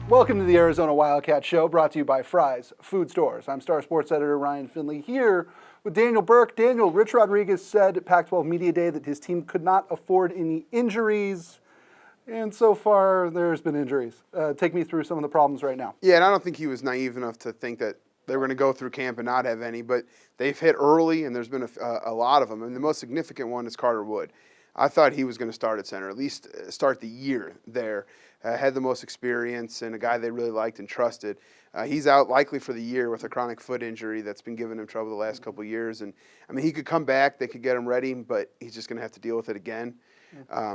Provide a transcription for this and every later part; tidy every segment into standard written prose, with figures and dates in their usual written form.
Welcome to the Arizona Wildcats Show, brought to you by Fry's Food Stores. I'm Star Sports Editor Ryan Finley here with Daniel Burke. Daniel, Rich Rodriguez said at Pac-12 Media Day that his team could not afford any injuries, and so far there's been injuries. Take me through some of the problems right now. Yeah, and I don't think he was naive enough to think that they were going to go through camp and not have any, but they've hit early, and there's been a lot of them, and the most significant one is Carter Wood. I thought he was going to start at center, at least start the year there. Had the most experience and a guy they really liked and trusted. He's out likely for the year with a chronic foot injury that's been giving him trouble the last couple of years. And, I mean, he could come back. They could get him ready, but he's just going to have to deal with it again.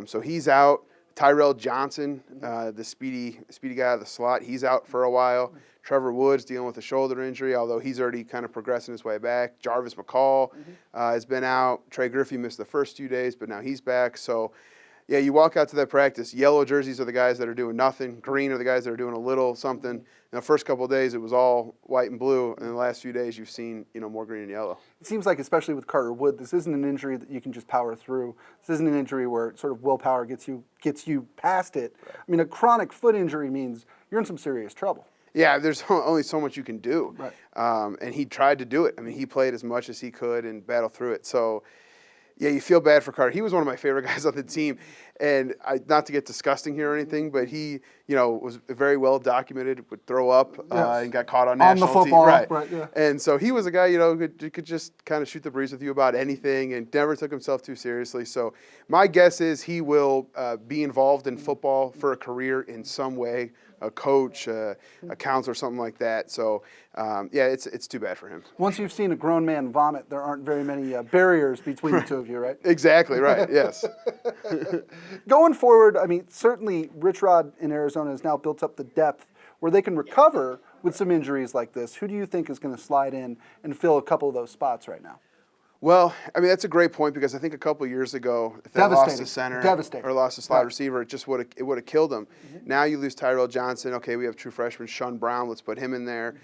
So he's out. Tyrell Johnson, the speedy guy out of the slot, he's out for a while. Trevor Woods dealing with a shoulder injury, although he's already kind of progressing his way back. Jarvis McCall has been out. Trey Griffey missed the first 2 days, but now he's back. So, yeah, you walk out to that practice. Yellow jerseys are the guys that are doing nothing. Green are the guys that are doing a little something. In the first couple of days, it was all white and blue. And in the last few days, you've seen more green and yellow. It seems like, especially with Carter Wood, this isn't an injury that you can just power through. This isn't an injury where sort of willpower gets you past it. Right. I mean, a chronic foot injury means you're in some serious trouble. Yeah, there's only so much you can do. Right. And he tried to do it. I mean, he played as much as he could and battled through it. So, yeah, you feel bad for Carter. He was one of my favorite guys on the team. And not to get disgusting here or anything, but he, was very well documented, would throw up and got caught on national the football, TV. Right, yeah. And so he was a guy, who could just kind of shoot the breeze with you about anything and never took himself too seriously. So my guess is he will be involved in football for a career in some way, a coach, a counselor, something like that. So, it's too bad for him. Once you've seen a grown man vomit, there aren't very many barriers between the two of you, right? Exactly, right, yes. Going forward, I mean, certainly Rich Rod in Arizona has now built up the depth where they can recover with some injuries like this. Who do you think is going to slide in and fill a couple of those spots right now? Well, I mean, that's a great point because I think a couple of years ago, if they lost a center or lost a slot receiver, it would have killed them. Now you lose Tyrell Johnson. Okay, we have true freshman Sean Brown. Let's put him in there.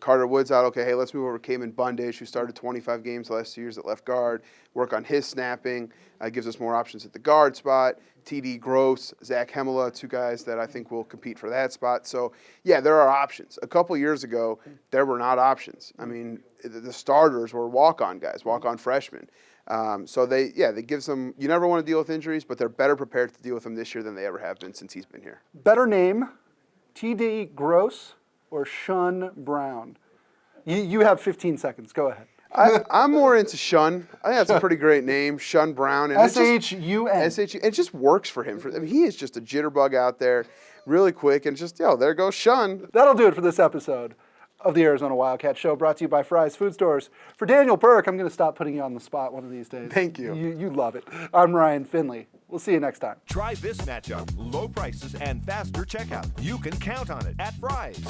Carter Woods out. Okay, hey, let's move over Cayman Bundish, who started 25 games the last 2 years at left guard. Work on his snapping. Gives us more options at the guard spot. TD Gross, Zach Hemela, two guys that I think will compete for that spot. So, yeah, there are options. A couple years ago, there were not options. I mean, the starters were walk-on guys, walk-on freshmen. So they gives them, you never want to deal with injuries, but they're better prepared to deal with them this year than they ever have been since he's been here. Better name, TD Gross or Sean Brown? You have 15 seconds. Go ahead. I'm more into Shun. I think that's a pretty great name, Shun Brown. And S-H-U-N. S-H-U. It just works for him. He is just a jitterbug out there, really quick, and just, there goes Shun. That'll do it for this episode of the Arizona Wildcat Show, brought to you by Fry's Food Stores. For Daniel Burke, I'm going to stop putting you on the spot one of these days. Thank you. You love it. I'm Ryan Finley. We'll see you next time. Try this matchup. Low prices and faster checkout. You can count on it at Fry's.